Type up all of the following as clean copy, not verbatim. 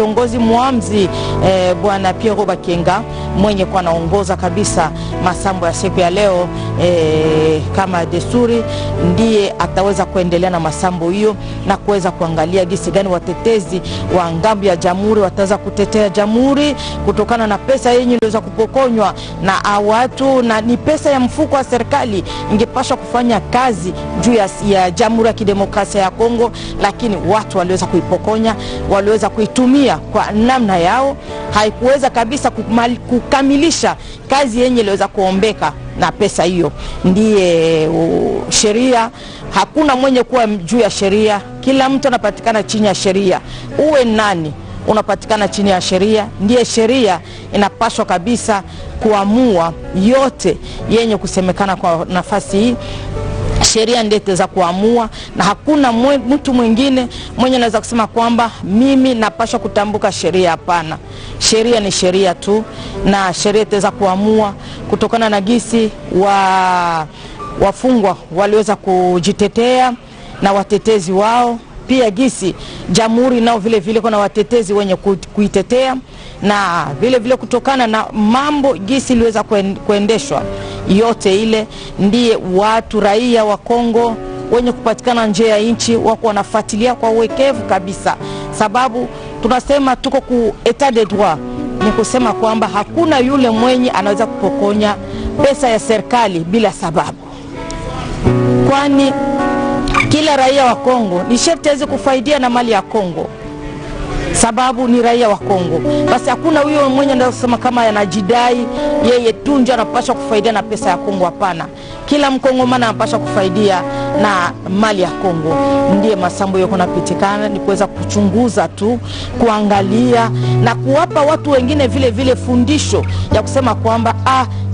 kiongozi muamzi bwana Pierre Bakenga mwenye kwa naongoza kabisa masambo ya siku ya leo kama desturi, ndiye ataweza kuendelea na masambo hiyo na kuweza kuangalia gisi gani watetezi wa ngambo ya jamhuri wataweza kutetea jamhuri kutokana na pesa yenye iliweza kupokonywa na watu, na ni pesa ya mfuko wa serikali ingepaswa kufanya kazi juu ya Jamhuri ya Kidemokrasia ya Kongo, lakini watu waliweza kuipokonya, waliweza kuitumia kwa namna yao, haikuweza kabisa kukamilisha kazi yenye iliweza kuombeka na pesa hiyo. Ndiye sheria, hakuna mwenye kuwa juu ya sheria, kila mtu anapatikana chini ya sheria. Uwe nani unapatikana chini ya sheria, ndiye sheria inapaswa kabisa kuamua yote yenye kusemekana kwa nafasi hii. Sheria ndiye itaweza kuamua, na hakuna mtu mwingine mwenye anaweza kusema kwamba mimi napaswa kutambuka sheria. Hapana, sheria ni sheria tu, na sheria itaweza kuamua kutokana na gisi wafungwa waliweza kujitetea na watetezi wao, pia gisi jamhuri nao vile vile kuna watetezi wenye kuitetea, na vile vile kutokana na mambo gisi iliweza kuendeshwa yote ile, ndiye watu raia wa Kongo wenye kupatikana nje ya nchi wako wanafuatilia kwa uwekevu kabisa, sababu tunasema tuko ku etat de droit, ni kusema kwamba hakuna yule mwenye anaweza kupokonya pesa ya serikali bila sababu, kwani kila raia wa Kongo ni sharti aweze kufaidia na mali ya Kongo, sababu ni raia wa Kongo. Basi hakuna huyo mwenye anaweza kusema kama yanajidai yeye tu ndio anapaswa kufaidia na pesa ya Kongo. Hapana, kila Mkongomani anapaswa kufaidia na mali ya Kongo. Ndiye masambo yako napitikana ni kuweza kuchunguza tu, kuangalia na kuwapa watu wengine vile vile fundisho ya kusema kwamba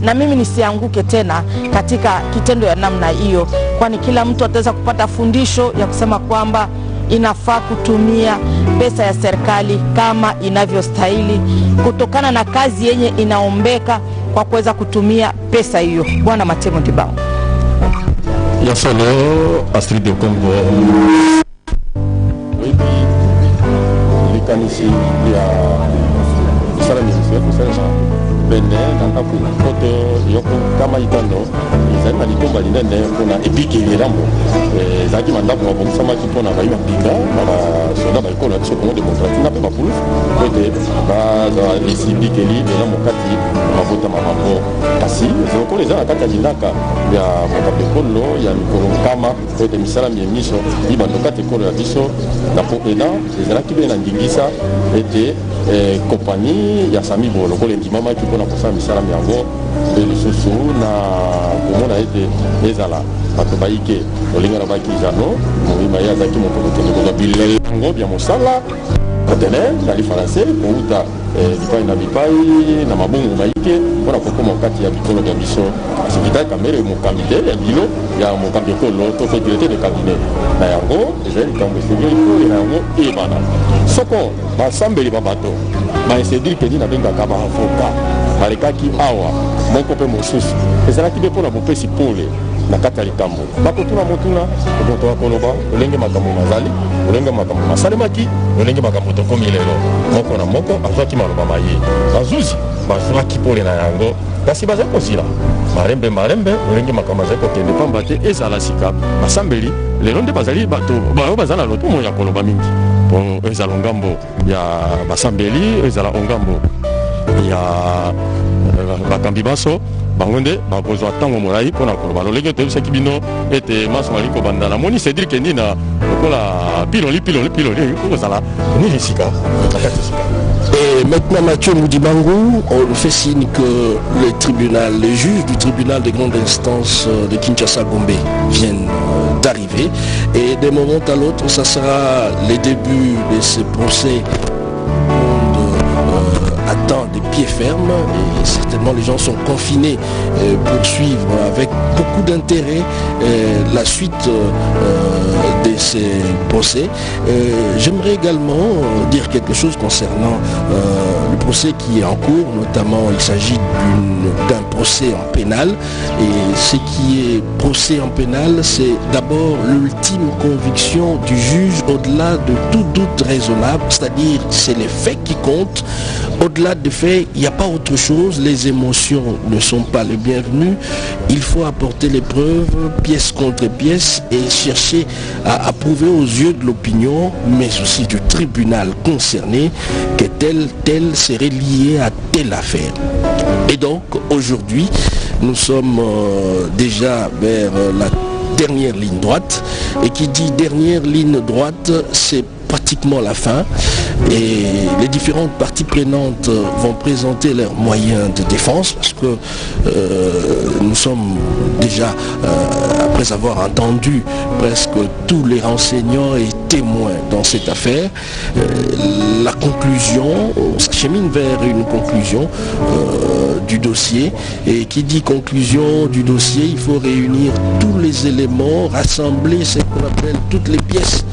na mimi nisianguke tena katika kitendo ya namna hiyo, kwani kila mtu ataweza kupata fundisho ya kusema kwamba inafaa kutumia pesa ya serikali kama inavyostahili kutokana na kazi yenye inaombeka kwa kuweza kutumia pesa hiyo. Bwana Matemo Dibao ya solo Astrid de Congo likanisi ya sala misio kusema bende nanga kufoto yoko kama itano izali na litomba linene kuna epiki lirambo zaki mandapo mabongisa makipona baima pinga na soda ba ikola biso Congo démocratique na pe mapulu kote baza esibiki li lirambo kati mabota mabambo kasi zoko leza na kati ya linaka ya mokape kolo ya mikolo kama kote misala miemiso ibando kati kolo ya biso na popena ezalaki be na ndingisa ete kompani ya Sami Bolo kole ndimama kipona kosa misala miango belisusu na komona ete ezala bato baike olinga na baki jano moima ya zaki mokote ko bilengo bya mosala katene na li français pouta bipai na bipai na mabungu maike mpona kokoma kati ya bikolo ya biso asikita kamere mokamite ya bilo ya mokambi kolo to sécurité de cabinet na yango ezali kambo sécurité na yango ebana soko basambeli babato bainsédir pedi na benga kaba avocat balekaki awa moko pe mosusu ezalaki be mpona bopesi pole na kati ya likambo bakotuna motuna okoto akoloba olenge makambo mazali olenge makambo masalemaki olenge makambo tokomi lelo moko na moko azwaki maloba maye bazuzi bazwaki pole na yango kasi bazali kosila marembe olenge makambo azali kokende pamba te ezala sika basambeli lelo nde bazali bato bayo bazala lotumo ya koloba mingi po ezala ngambo ya basambeli ezala ngambo ya bakambi baso bangonde bakozwa tango molai pona koloba lolenge tebisaki bino ete maso maliko bandana moni Cédric Ndina lokola piloli kozala nini sika nakati sika. Et maintenant Mathieu Moudibango, on fait signe que le juge du tribunal de grande instance de Kinshasa Gombe viennent d'arriver et d'un moment à l'autre ça sera les débuts de ce procès attend des pieds fermes et certainement les gens sont confinés pour suivre avec beaucoup d'intérêt la suite de ces procès. J'aimerais également dire quelque chose concernant le procès qui est en cours, notamment il s'agit d'un procès en pénal, et ce qui est procès en pénal, c'est d'abord l'ultime conviction du juge au-delà de tout doute raisonnable, c'est-à-dire c'est les faits qui comptent. Au-delà des faits, il n'y a pas autre chose, les émotions ne sont pas les bienvenues, il faut apporter les preuves, pièce contre pièce, et chercher à prouver aux yeux de l'opinion, mais aussi du tribunal concerné, que tel serait lié à telle affaire. Et donc, aujourd'hui, nous sommes déjà vers la dernière ligne droite, et qui dit dernière ligne droite, c'est pratiquement la fin, et les différentes parties prenantes vont présenter leurs moyens de défense, parce que nous sommes déjà, après avoir entendu presque tous les renseignants et témoins dans cette affaire, la conclusion, on s'achemine vers une conclusion du dossier, et qui dit conclusion du dossier, il faut réunir tous les éléments, rassembler ce qu'on appelle toutes les pièces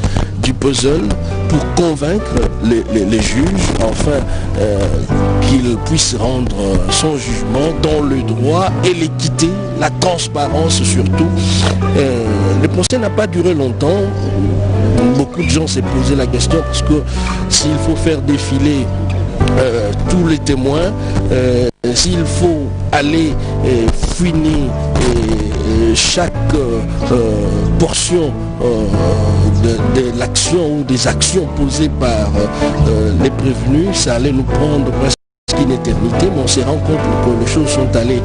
du puzzle pour convaincre les juges, enfin qu'ils puissent rendre son jugement dans le droit et l'équité, la transparence surtout. Le procès n'a pas duré longtemps. Beaucoup de gens s'est posé la question, parce que s'il faut faire défiler tous les témoins, s'il faut aller fouiner chaque portion de l'action ou des actions posées par les prévenus, ça allait nous prendre presque une éternité, mais on se rend compte que les choses sont allées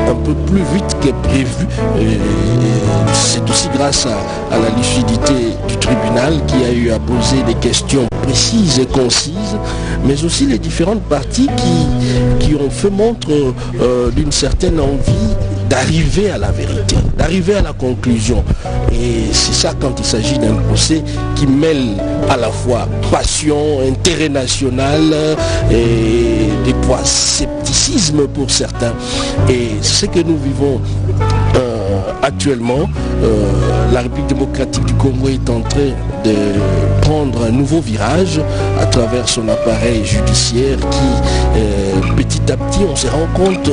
un peu plus vite que prévu. C'est aussi grâce à la lucidité du tribunal qui a eu à poser des questions précises et concises, mais aussi les différentes parties qui ont fait montre d'une certaine envie d'arriver à la vérité, d'arriver à la conclusion. Et c'est ça quand il s'agit d'un procès qui mêle à la fois passion, intérêt national et des fois scepticisme pour certains. Et ce que nous vivons actuellement, la République démocratique du Congo est en train de prendre un nouveau virage à travers son appareil judiciaire qui, petit à petit, on se rend compte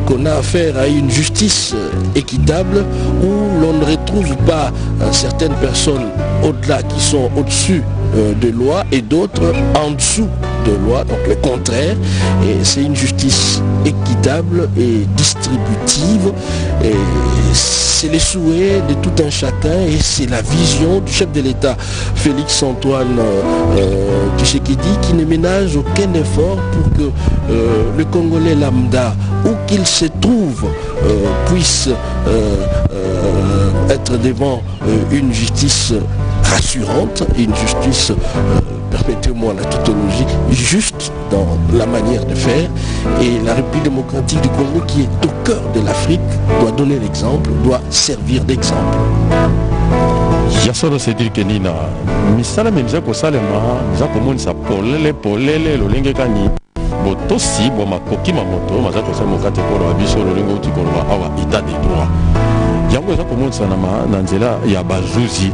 qu'on a affaire à une justice équitable où l'on ne retrouve pas certaines personnes au-delà qui sont au-dessus de loi et d'autres en dessous de loi, donc le contraire. Et c'est une justice équitable et distributive, et c'est les souhaits de tout un chacun, et c'est la vision du chef de l'État Félix Antoine Tshisekedi, qui ne ménage aucun effort pour que le Congolais lambda, où qu'il se trouve, puisse être devant une justice rassurante, une justice, permettez-moi la tautologie, juste dans la manière de faire. Et la République démocratique du Congo, qui est au cœur de l'Afrique, doit donner l'exemple, doit servir d'exemple. Yasoro Cédric Nina, misala memza kosalema, miza komonisa polele lolenge kani botosi bo makoki mamoto maza kosa mokate kolo abiso lolengo uti kolo awa état de droit. Yango za komonisa na nzela ya bazuzi.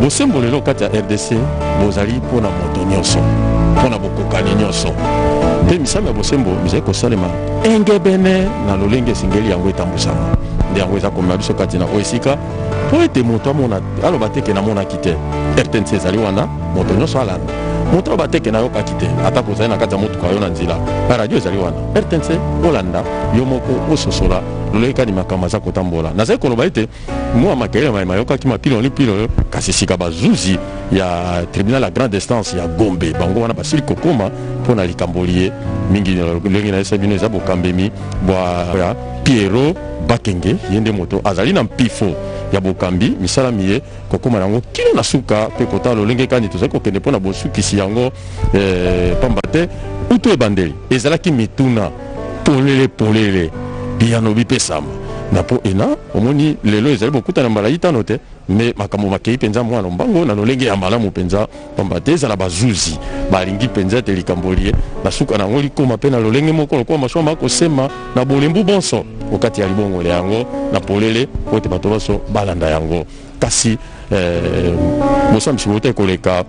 Bosembo lelo kati ya RDC bozali pona moto nyonso, pona bokokani nyonso. Te misala ya bosembo miza kosalema engebene na lolenge singeli yango etambusama. Nde yango eza komema biso kati na oesika po ete moto amona aloba teke na mona kite RTNC ezali wana moto nyonso alanda. Moto aloba teke na yoka kite ata kozali na kati ya motuka yo na nzela radio ezali wana RTNC olanda yo moko ososola lolekani makambo aza kotambola. Nazali koloba ete mwa makele mayokaki mapiloni pilo kasi sika bazuzi ya tribunal ya grande instance ya Gombe bango wana basili kokoma mpona likambo lie mingi lolenge na esa bino eza bokambemi bwa Piero Bakenge yende moto azali na mpifo ya bokambi misala miye kokoma nango kino na suka pe kota lolenge kani tozali kokende mpona bosukisi yango pamba te utu ebandeli ezalaki mituna polele biyano bipesama na po ena omoni lelo ezali bokuta na mbala itano te me makambo makei penza mwana mbango na lolenge ya malamu penza pambateza na bazuzi balingi penza te likambolie na suka na ngoli koma pe na lolenge moko kwa masoma ko sema na bolembu bonso wakati ya libongo le yango na polele kote bato baso balanda yango kasi bosamsi wote koleka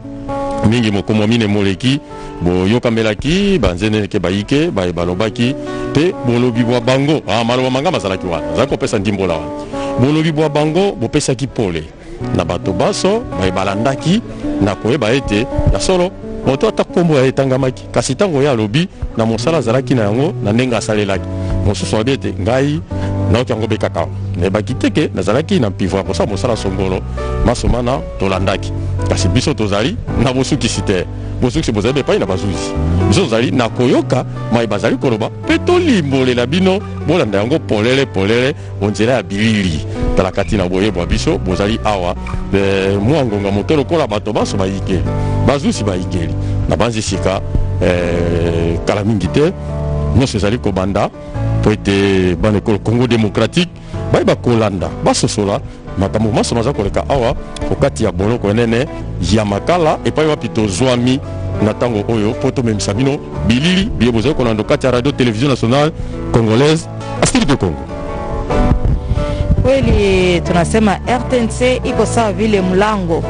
mingi mokomo mine moleki bo yokamelaki banzene ke baike ba balobaki pe bolobi bwa bango maloba manga mazalaki wana zako pesa ndimbola wana bolobi bwa bango bo pesa ki pole na bato baso ba balandaki na koyeba ete ya solo moto atakombo ya etangamaki kasi tango ya lobi na mosala zalaki na yango na nenga asalelaki mosusu abete ngai na okiango bekaka ne bakiteke nazalaki na pivwa posa mosala songolo masomana tolandaki kasi biso tozali na bosukisi te bosukisi bozali epai na bazuzi biso tozali na koyoka mai bazali koloba pe tolimbolela bino bolanda yango polele onzela ya bilili tala kati na boyebwa biso bozali awa mwa ngonga moke lokola bato baso bayikeli bazuzi bayikeli na banzi sika kala mingi te nyonso ezali kobanda po ete bana ekolo Congo démocratique bayeba kolanda basosola makambo maso maza koleka awa okati ya boloko enene ya makala epai wapi tozwami na tango oyo po tomemisa bino bilili biye bozali kolanda kati ya radio télévision nationale congolaise Astrid de Congo. Kweli tunasema RTNC iko sawa vile mlango,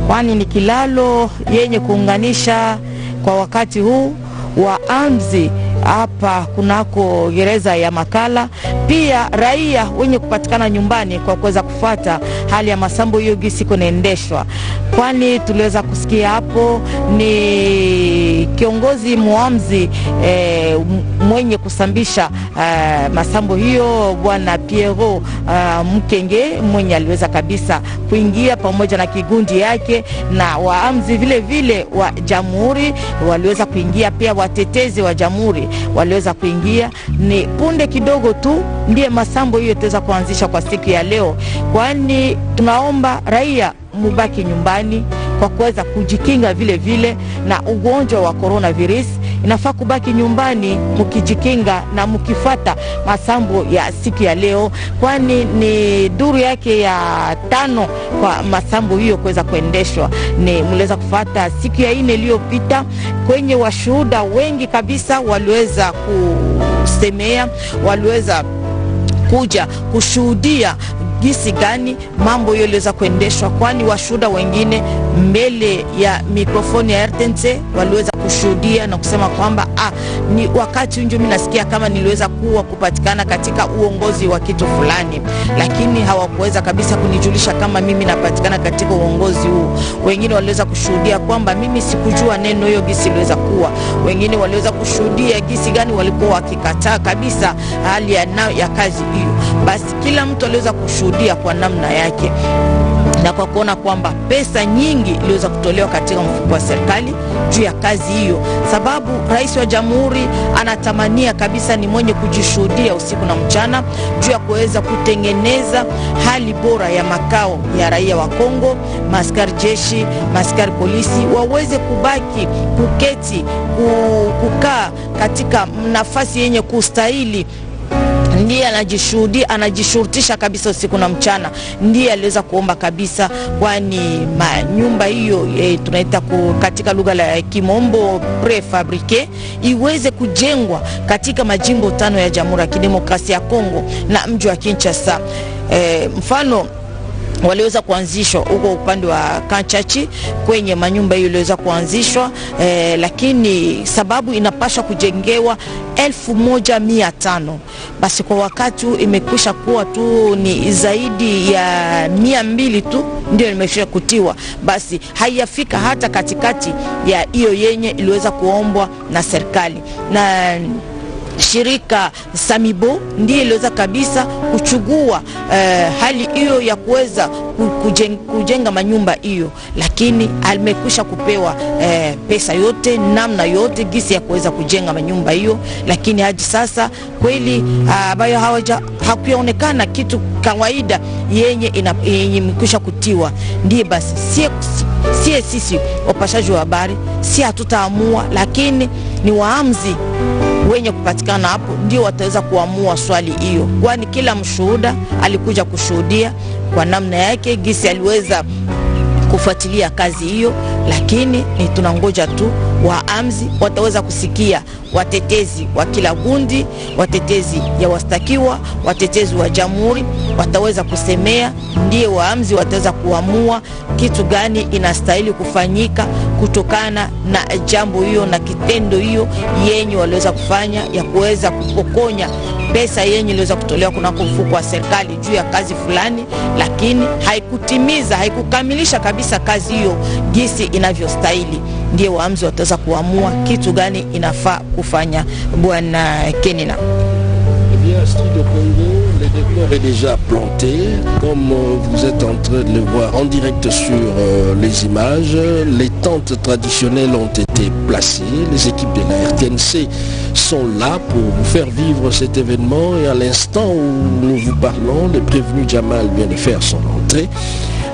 kwani ni kilalo yenye kuunganisha kwa wakati huu wa amzi hapa kunako gereza ya Makala, pia raia wenye kupatikana nyumbani kwa kuweza kufuata hali ya masambo hiyo gisi kunaendeshwa. Kwani tuliweza kusikia hapo ni kiongozi muamzi mwenye kusambisha masambo hiyo bwana Piero Mkenge mwenye aliweza kabisa kuingia pamoja na kigundi yake, na waamzi vile vile wa jamhuri waliweza kuingia, pia watetezi wa jamhuri waliweza kuingia. Ni punde kidogo tu ndiye masambo hiyo itaweza kuanzisha kwa siku ya leo, kwani tunaomba raia mubaki nyumbani kwa kuweza kujikinga vile vile na ugonjwa wa coronavirus. Inafaa kubaki nyumbani mkijikinga na mkifata masambo ya siku ya leo, kwani ni duru yake ya 5 kwa masambo hiyo kuweza kuendeshwa. Ni mliweza kufata siku ya 4 iliyopita kwenye washuhuda wengi kabisa waliweza kusemea, waliweza kuja kushuhudia gisi gani mambo hiyo iliweza kuendeshwa, kwani washuhuda wengine mbele ya mikrofoni ya RTNC waliweza kushuhudia na kusema kwamba ni wakati unjo mimi nasikia kama niliweza kupatikana katika uongozi wa kitu fulani, lakini hawakuweza kabisa kunijulisha kama mimi napatikana katika uongozi huu. Wengine waliweza kushuhudia kwamba mimi sikujua neno hiyo gisi iliweza kuwa. Wengine waliweza kushuhudia gisi gani walikuwa wakikataa kabisa hali ya kazi hiyo. Basi kila mtu aliweza kushuhudia kwa namna yake, na kwa kuona kwamba pesa nyingi iliweza kutolewa katika mfuko wa serikali juu ya kazi hiyo, sababu rais wa jamhuri anatamania kabisa ni mwenye kujishuhudia usiku na mchana juu ya kuweza kutengeneza hali bora ya makao ya raia wa Kongo, maskari jeshi, maskari polisi waweze kubaki kuketi kukaa katika nafasi yenye kustahili. Ndiye anajishurutisha kabisa usiku na mchana, ndiye aliweza kuomba kabisa, kwani nyumba hiyo tunaita katika lugha la Kimombo prefabrique iweze kujengwa katika majimbo 5 ya Jamhuri ya Kidemokrasia ya Kongo na mji wa Kinshasa. Mfano waliweza kuanzishwa huko upande wa Kanchachi kwenye manyumba hiyo iliweza kuanzishwa, lakini sababu inapaswa kujengewa 1500. Basi kwa wakati huu imekwisha kuwa tu ni zaidi ya 200 tu ndio imesha kutiwa, basi haiyafika hata katikati ya hiyo yenye iliweza kuombwa na serikali. Na shirika Samibo ndiye iliweza kabisa kuchugua hali hiyo ya kuweza kujenga manyumba hiyo, lakini alimekwisha kupewa pesa yote namna yote gisi ya kuweza kujenga manyumba hiyo, lakini hadi sasa kweli ambayo hakuonekana kitu kawaida yenye imekwisha kutiwa. Ndiye basi sisi wapashaji wa habari si hatutaamua, lakini ni waamuzi wenye kupatikana hapo ndio wataweza kuamua swali hiyo, kwani kila mshuhuda alikuja kushuhudia kwa namna yake gisi aliweza kufuatilia kazi hiyo, lakini ni tunangoja tu waamuzi wataweza kusikia watetezi wa kila gundi, watetezi ya wastakiwa, watetezi wa jamhuri wataweza kusemea, ndiye waamuzi wataweza kuamua kitu gani inastahili kufanyika kutokana na jambo hiyo na kitendo hiyo yenye waliweza kufanya ya kuweza kupokonya pesa yenye iliweza kutolewa kunako mfuko wa serikali juu ya kazi fulani, lakini haikutimiza, haikukamilisha kabisa kazi hiyo gisi inavyostahili. Ndiye waamuzi wataweza kuamua kitu gani inafaa kufanya. Bwana Kenina. Eh bien, Astrid de Congo, le décor est déjà planté, comme vous êtes en train de le voir en direct sur les images. Les tentes traditionnelles ont été placées, les équipes de la RTNC sont là pour vous faire vivre cet événement, et à l'instant où nous vous parlons, le prévenu Jamal vient de faire son entrée.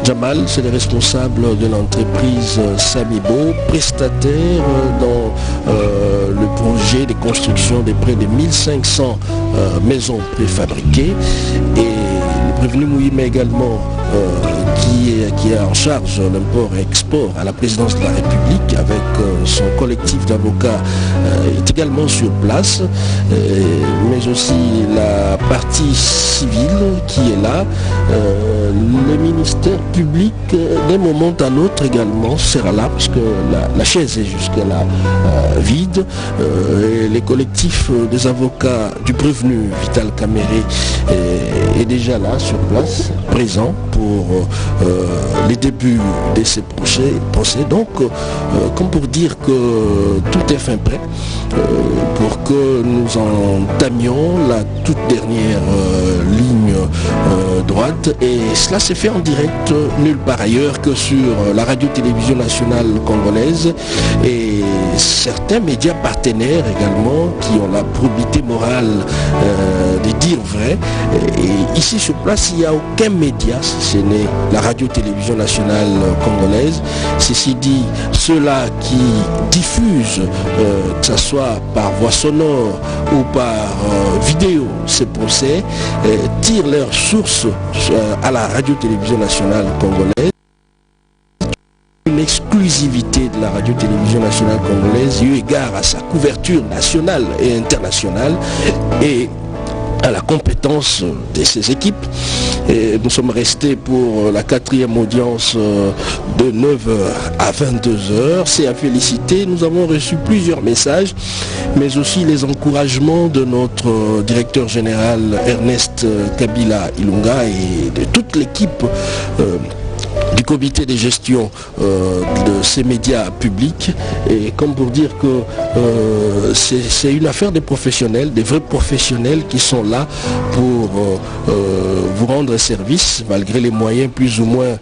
Jamal, c'est le responsable de l'entreprise Samibo, prestataire dans le projet de construction de près de 1500 maisons préfabriquées. Et le prévenu Mouhima également, qui est en charge de l'import et export à la présidence de la République avec son collectif d'avocats, est également sur place, mais aussi la partie civile qui est là, le ministère public d'un moment à l'autre également sera là parce que la chaise est jusque-là vide, et les collectifs des avocats du prévenu Vital Kamere est déjà là sur place, présent pour les débuts de ces procès. Donc, comme pour dire que tout est fin prêt pour que nous entamions la toute dernière ligne droite, et cela s'est fait en direct nulle part ailleurs que sur la radio-télévision nationale congolaise et certains médias partenaires également qui ont la probité morale de dire vrai. Et ici sur place, il n'y a aucun média, si ce n'est la radio-télévision nationale congolaise. Ceci dit, ceux-là qui diffusent, que ce soit par voix sonore ou par vidéo, ces procès, tirent leurs sources à la radio-télévision nationale congolaise. Une exclusivité de la radio-télévision nationale congolaise eu égard à sa couverture nationale et internationale et à la compétence de ces équipes. Et nous sommes restés pour la 4e audience de 9h à 22h. C'est à féliciter. Nous avons reçu plusieurs messages, mais aussi les encouragements de notre directeur général Ernest Kabila Ilunga et de toute l'équipe du comité de gestion de ces médias publics, et comme pour dire que c'est une affaire des professionnels, des vrais professionnels qui sont là pour vous rendre service malgré les moyens plus ou moins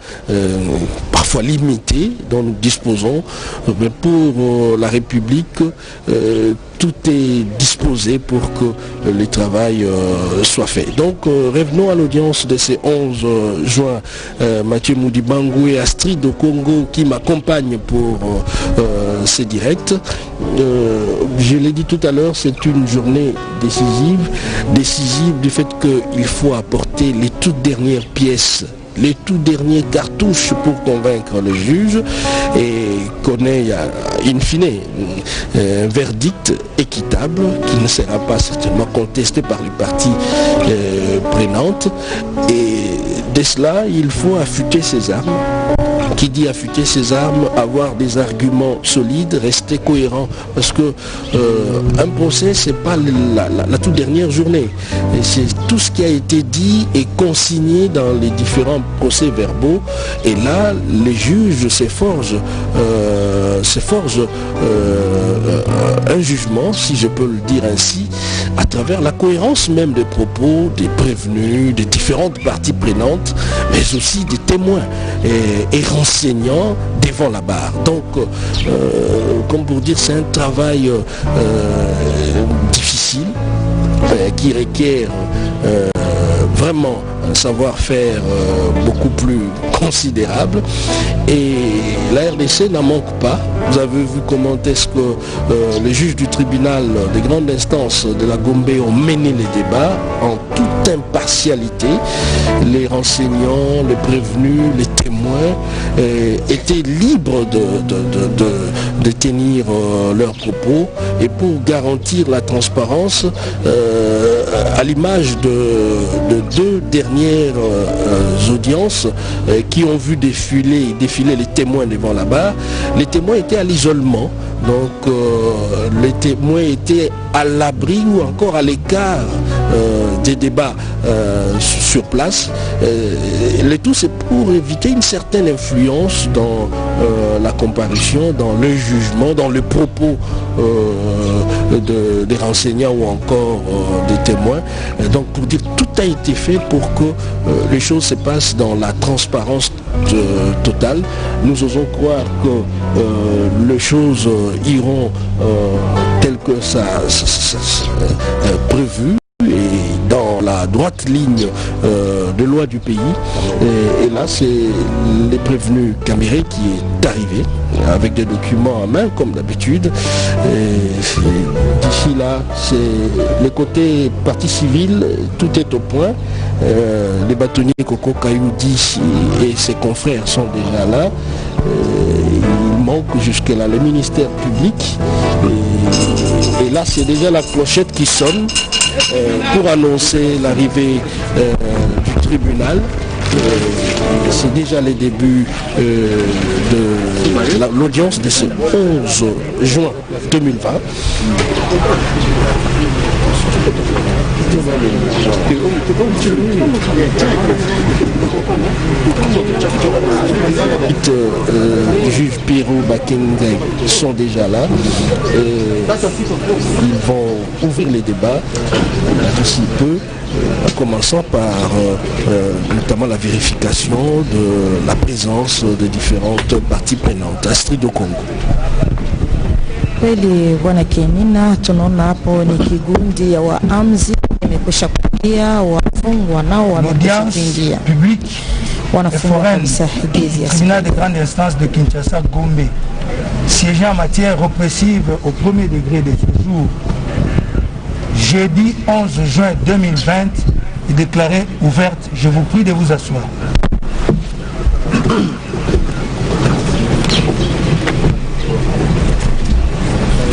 parfois limités dont nous disposons. Mais pour la République, tout est disposé pour que le travail soit fait. Donc revenons à l'audience de ces 11 juin. Mathieu Moudibangou et Astrid de Congo qui m'accompagnent pour ces directs. Je l'ai dit tout à l'heure, c'est une journée décisive du fait qu'il faut apporter les toutes dernières pièces, les tout derniers cartouches pour convaincre le juge et qu'on ait in fine un verdict équitable qui ne sera pas certainement contesté par les parties prenantes. Et de cela, il faut affûter ses armes. Qui dit affûter ses armes, avoir des arguments solides, rester cohérent, parce que un procès, c'est pas la toute dernière journée, et c'est tout ce qui a été dit et consigné dans les différents procès verbaux, et là les juges s'efforgent un jugement, si je peux le dire ainsi, à travers la cohérence même des propos des prévenus, des différentes parties prenantes, mais aussi des témoins et renseignants devant la barre. Donc, comme pour dire, c'est un travail difficile qui requiert vraiment un savoir-faire beaucoup plus considérable. Et la RDC n'en manque pas. Vous avez vu comment est-ce que les juges du tribunal des grandes instances de la Gombe ont mené les débats en toute impartialité. Les renseignants, les prévenus, les témoins étaient libres de tenir leurs propos, et pour garantir la transparence, à l'image de deux dernières audiences qui ont vu défiler les témoins devant la barre, les témoins étaient à l'isolement. Donc les témoins étaient à l'abri ou encore à l'écart des débats sur place. Le tout, c'est pour éviter une certaine influence dans la comparution, dans le jugement, dans le propos des renseignants ou encore des témoins. Donc pour dire, tout a été fait pour que les choses se passent dans la transparence totale. Nous osons croire que les choses iront telles que ça prévu et dans la droite ligne de loi du pays. Et là, c'est les prévenus Caméré qui est arrivé avec des documents en main comme d'habitude. D'ici là, c'est le côté partie civile, tout est au point. Les bâtonniers Coco Kayoudi et ses confrères sont déjà là. Il manque jusque-là le ministère public. Et là, c'est déjà la clochette qui sonne pour annoncer l'arrivée du tribunal. C'est déjà les débuts de l'audience de ce 11 juin 2020. Les juges Pirou Bakengay sont déjà là. Ils vont ouvrir les débats d'ici peu, en commençant par notamment la vérification de la présence de différentes parties prenantes. Astrid au Congo. Kweli Bwana Kenina, tunaona hapo ni kigundi ya waamzi imekwisha kuingia, wafungwa nao wamekwisha kuingia. Wanafungwa kabisa hizi ya tribunal de grande instance de Kinshasa Gombe, siégeant en matière répressive au premier degré de ce jour, jeudi 11 juin 2020, est déclarée ouverte. Je vous prie de vous asseoir.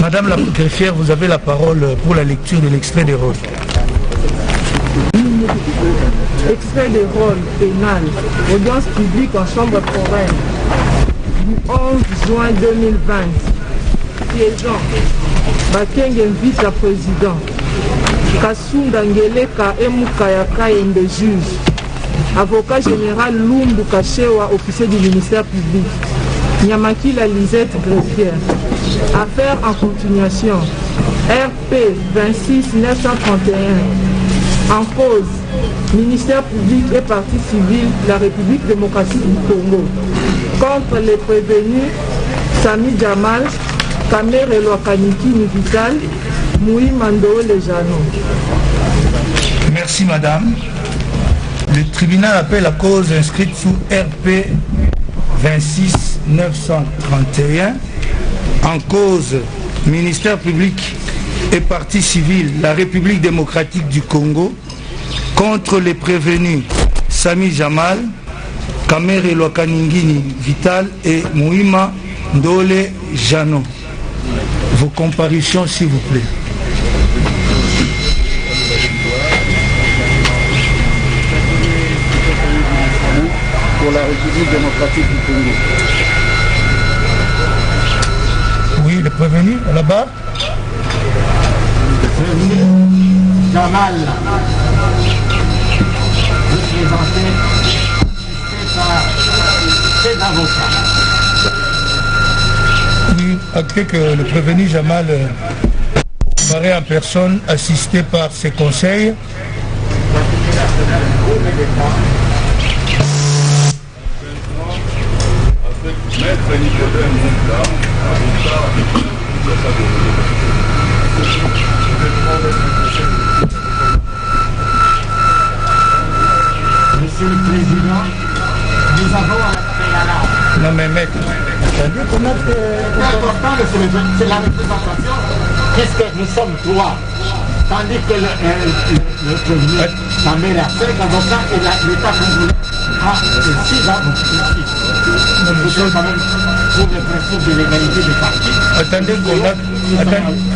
Madame la greffière, vous avez la parole pour la lecture de l'extrait des rôles. Extrait des rôles pénal, audience publique en chambre foraine, du 11 juin 2020. Siégeant, Bakenge vice-président, Kasunda Ngeleka Emukayaka Ende juge, avocat général Lumbu Kachewa, officier du ministère public, Nyamaki la Lisette greffière. Affaire en continuation. RP 26 931. En cause, ministère public et parti civil, la République démocratique du Congo. Contre les prévenus, Sami Jamal, Kamere Loakaniki Nivital, Moui Mando Lejano. Merci madame. Le tribunal appelle la cause inscrite sous RP 26 931. En cause, ministère public et parti civil, la République démocratique du Congo, contre les prévenus Sami Jamal, Kamere Loakaningini Vital et Mouima Ndole Jano. Vos comparutions, s'il vous plaît. Pour la République démocratique du Congo. Oui, le prévenu, là-bas. Jamal, représenté par ses avocats. Oui, acté que le prévenu Jamal paraît en personne, assisté par ses conseils. Monsieur le Président, nous avons un préalable. Non mais maître, C'est important de se lever, c'est la représentation. Qu'est-ce que nous sommes trois? Tandis que le premier, sa mère a 5 avocats et l'État congolais a 6 avocats. Nous sommes quand même pour le principe de l'égalité des partis.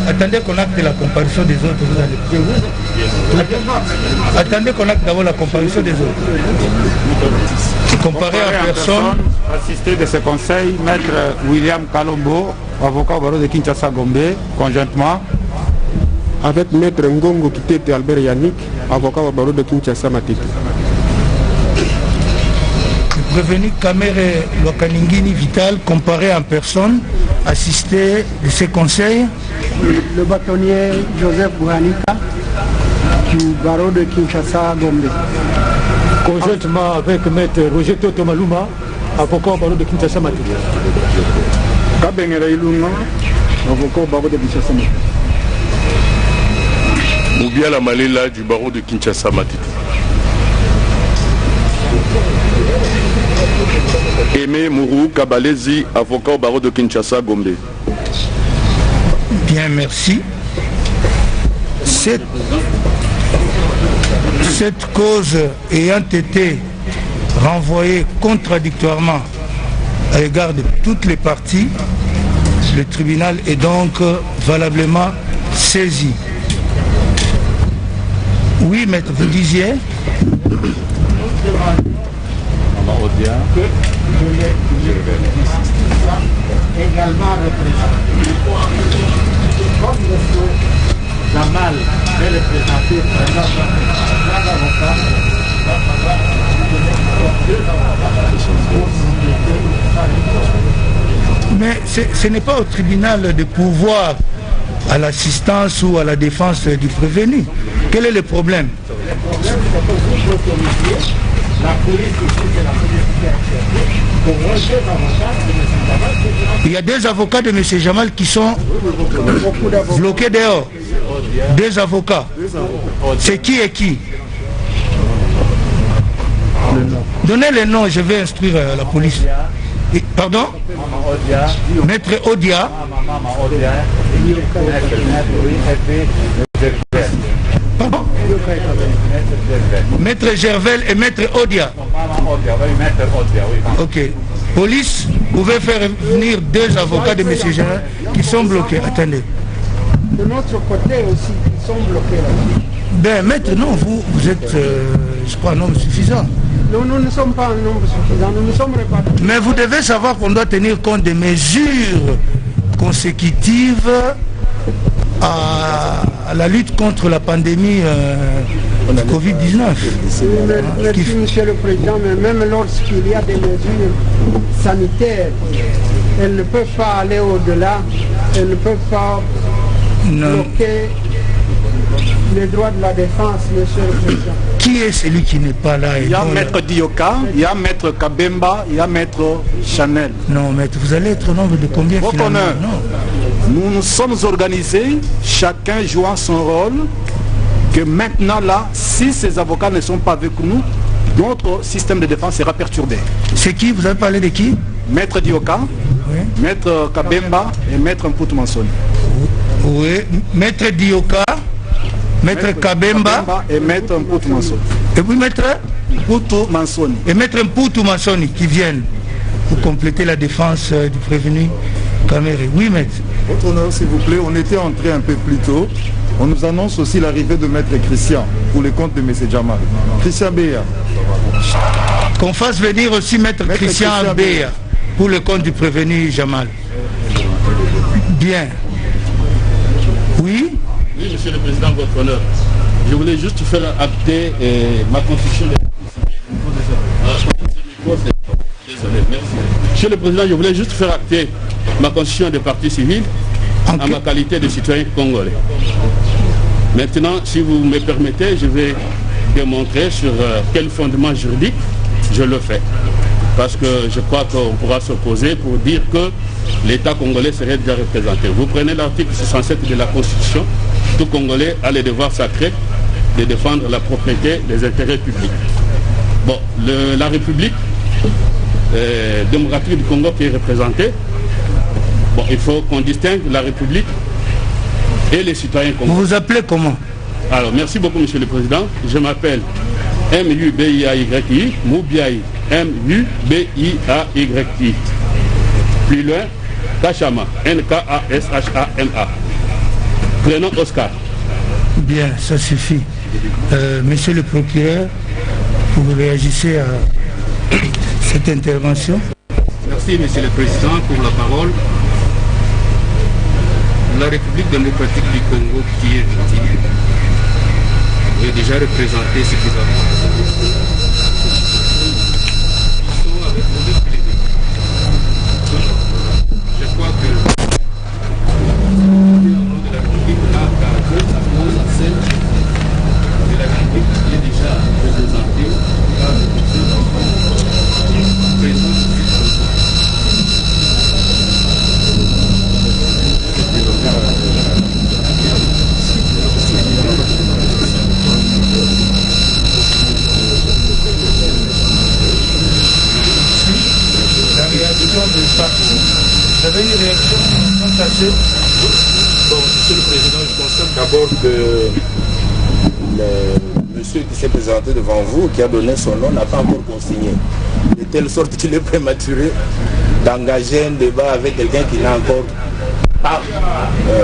attendez qu'on acte la comparution des autres. Vous allez... Attendez qu'on acte d'abord la comparution des autres. Comparé à personne. Assisté de ce conseil, maître William Kalombo, avocat au barreau de Kinshasa Gombe, conjointement. Avec maître Ngongo Kitete Albert Yannick, avocat au barreau de Kinshasa Matete. Le prévenu Kamere Lokaningini Vital, comparé en personne, assisté de ces conseils. Le bâtonnier Joseph Bouhanika du barreau de Kinshasa Gombe. Conjointement avec maître Roger Tomaluma, avocat au barreau de Kinshasa Matete. Kabengera Ilunga, avocat au barreau de Kinshasa Matete. Moubiala Malela du barreau de Kinshasa Matete. Aimé Mourou Kabalezi, avocat au barreau de Kinshasa Gombe. Bien, merci. Cette cause ayant été renvoyée contradictoirement à l'égard de toutes les parties, le tribunal est donc valablement saisi. Oui, maître, vous disiez également représenté. Comme monsieur Jamal est représenté par trois avocats, mais ce n'est pas au tribunal de pouvoir à l'assistance ou à la défense du prévenu. Quel est le problème? Il y a deux avocats de M. Jamal qui sont bloqués dehors. Deux avocats. C'est qui et qui? Donnez les noms, je vais instruire la police. Et, pardon? Maître Odia. Pardon? Maître Gervel et Maître Odia. Ok. Police, vous pouvez faire venir deux avocats de M. Gervel qui sont bloqués. Attendez. De notre côté aussi, ils sont bloqués là. Ben, maître, non, vous êtes, je crois, un nombre suffisant. Non, nous ne sommes pas un nombre suffisant, nous sommes répartis. Mais vous devez savoir qu'on doit tenir compte des mesures consécutives à la lutte contre la pandémie Covid-19. Merci, Monsieur le Président, mais même lorsqu'il y a des mesures sanitaires, elles ne peuvent pas aller au-delà, elles ne peuvent pas bloquer les droits de la défense, Monsieur le Président. Qui est celui qui n'est pas là? Il y a maître Dioka, il y a maître Kabemba, il y a maître Chanel. Non, maître, vous allez être au nombre de combien finalement? Non. Nous nous sommes organisés, chacun jouant son rôle, que maintenant là, si ces avocats ne sont pas avec nous, notre système de défense sera perturbé. C'est qui? Vous avez parlé de qui? Maître Dioka, oui. Maître Kabemba et maître Mputu Mansoni. Oui, maître Dioka, maître Kabemba et maître Mputu Mansoni. Et puis maître Mputu Mansoni. Et maître Mputu Mansoni qui viennent pour compléter la défense du prévenu Kamere. Oui, maître. Votre honneur, s'il vous plaît, on était entré un peu plus tôt. On nous annonce aussi l'arrivée de maître Christian pour les comptes de M. Jamal. Christian Béa. Qu'on fasse venir aussi maître Christian Béa pour le compte du prévenu Jamal. Bien. Oui. Oui, monsieur le président, votre honneur. Je voulais juste faire acter ma constitution de... Désolé, merci. Monsieur le président, je voulais juste faire acter ma constitution de parti civil en ma qualité de citoyen congolais. Maintenant, si vous me permettez, je vais démontrer sur quel fondement juridique je le fais. Parce que je crois qu'on pourra s'opposer pour dire que l'État congolais serait déjà représenté. Vous prenez l'article 67 de la Constitution, tout Congolais a le devoir sacré de défendre la propriété des intérêts publics. Bon, la République démocratique du Congo qui est représentée, bon, il faut qu'on distingue la République et les citoyens congolais. Vous vous appelez comment? Alors, merci beaucoup, Monsieur le Président. Je m'appelle M-U-B-I-A-Y-I, Moubiaï, M-U-B-I-A-Y-I. Plus loin, Kashama, N-K-A-S-H-A-M-A. Prénom Oscar. Bien, ça suffit. Monsieur le procureur, vous réagissez à cette intervention. Merci, Monsieur le Président, pour la parole. La République démocratique du Congo qui est victime est déjà représentée suffisamment. Je crois que Vous avez une réaction contagieuse? Bon, Monsieur le Président, je constate d'abord que le monsieur qui s'est présenté devant vous, qui a donné son nom, n'a pas encore consigné. De telle sorte qu'il est prématuré d'engager un débat avec quelqu'un qui n'a encore pas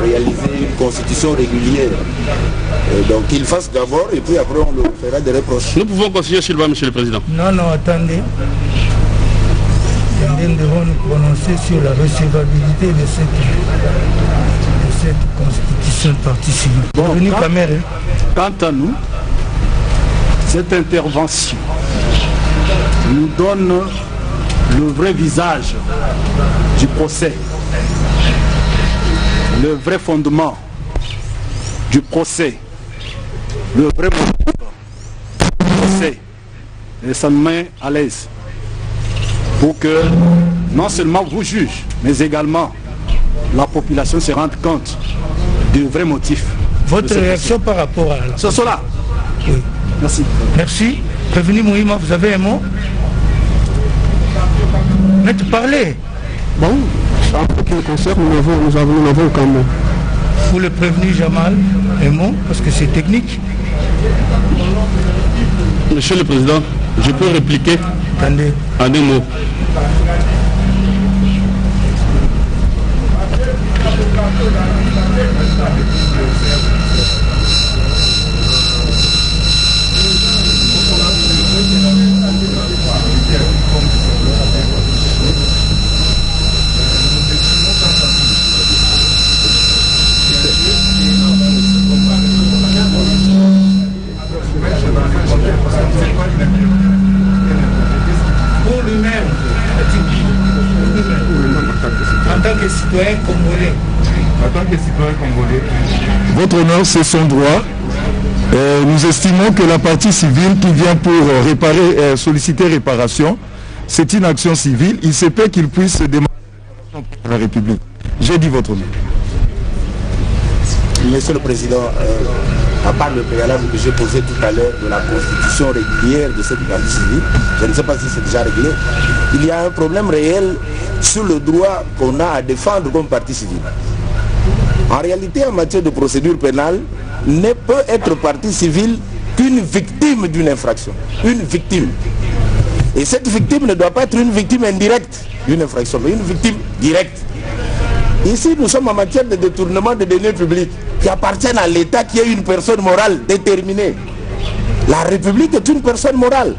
réalisé une constitution régulière. Et donc qu'il fasse d'abord et puis après on le fera des reproches. Nous pouvons consigner sur le banc, Monsieur le Président. Non, non, attendez. Nous devons nous prononcer sur la recevabilité de cette constitution de partie civile. Bon, quant à nous, cette intervention nous donne le vrai visage du procès, le vrai fondement du procès, le vrai motif du procès. Et ça nous met à l'aise pour que non seulement vous juges, mais également la population se rende compte du vrai motif. Votre réaction par rapport à la... C'est cela. Oui. Merci. Merci. Prévenu Mouhima, vous avez un mot? Mais tu parlais. Bon, en ce qui me concerne, nous n'avons aucun mot. Pour le prévenu Jamal, un mot, parce que c'est technique. Monsieur le Président, je peux répliquer? Attendez. En un mot. Pour lui-même, en tant que citoyen congolais. En tant que citoyen congolais. Votre honneur, c'est son droit. Nous estimons que la partie civile qui vient pour solliciter réparation, c'est une action civile. Il se peut qu'il puisse demander à la République. J'ai dit votre nom. Monsieur le Président, à part le préalable que j'ai posé tout à l'heure de la constitution régulière de cette partie civile, je ne sais pas si c'est déjà réglé, il y a un problème réel sur le droit qu'on a à défendre comme partie civile. En réalité, en matière de procédure pénale, ne peut être partie civile qu'une victime d'une infraction. Une victime. Et cette victime ne doit pas être une victime indirecte d'une infraction, mais une victime directe. Ici, nous sommes en matière de détournement de deniers publics qui appartiennent à l'État qui est une personne morale déterminée. La République est une personne morale.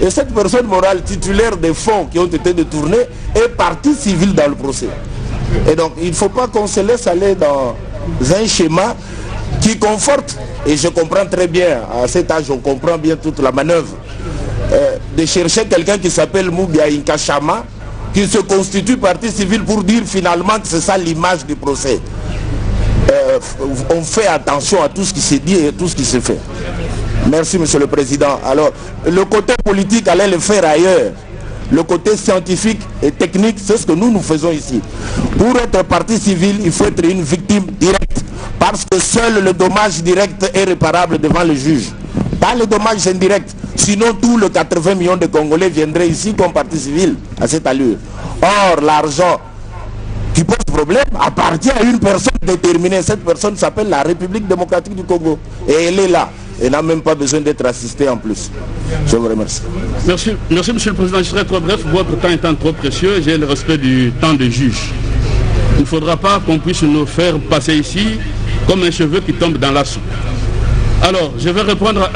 Et cette personne morale titulaire des fonds qui ont été détournés est partie civile dans le procès. Et donc, il ne faut pas qu'on se laisse aller dans un schéma qui conforte, et je comprends très bien, à cet âge, on comprend bien toute la manœuvre, de chercher quelqu'un qui s'appelle Moubia Inkashama, qui se constitue partie civile pour dire finalement que c'est ça l'image du procès. On fait attention à tout ce qui se dit et tout ce qui se fait. Merci, Monsieur le Président. Alors, le côté politique, allez le faire ailleurs. Le côté scientifique et technique, c'est ce que nous faisons ici. Pour être partie civile, il faut être une victime directe, parce que seul le dommage direct est réparable devant le juge. Pas le dommage indirect. Sinon, tous les 80 millions de Congolais viendraient ici comme partie civile à cette allure. Or, l'argent qui pose problème appartient à une personne déterminée. Cette personne s'appelle la République démocratique du Congo. Et elle est là. Elle n'a même pas besoin d'être assistée en plus. Je vous remercie. Merci, Monsieur le Président. Je serai trop bref. Votre temps étant trop précieux, j'ai le respect du temps de juge. Il ne faudra pas qu'on puisse nous faire passer ici comme un cheveu qui tombe dans la soupe. Alors, je vais répondre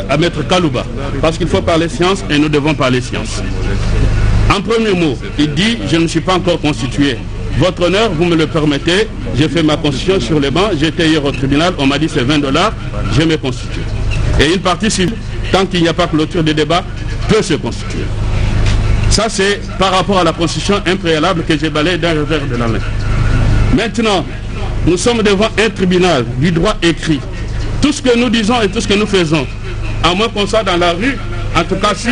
à Maître Kalouba, parce qu'il faut parler science et nous devons parler science. En premier mot, il dit « Je ne suis pas encore constitué ». Votre honneur, vous me le permettez, j'ai fait ma constitution sur les bancs, j'étais hier au tribunal, on m'a dit c'est 20 $, je me constitue. Et une partie civile, tant qu'il n'y a pas clôture de débat, peut se constituer. Ça c'est par rapport à la constitution impréalable que j'ai balayé d'un revers de la main. Maintenant, nous sommes devant un tribunal du droit écrit. Tout ce que nous disons et tout ce que nous faisons, à moins qu'on soit dans la rue, en tout cas si...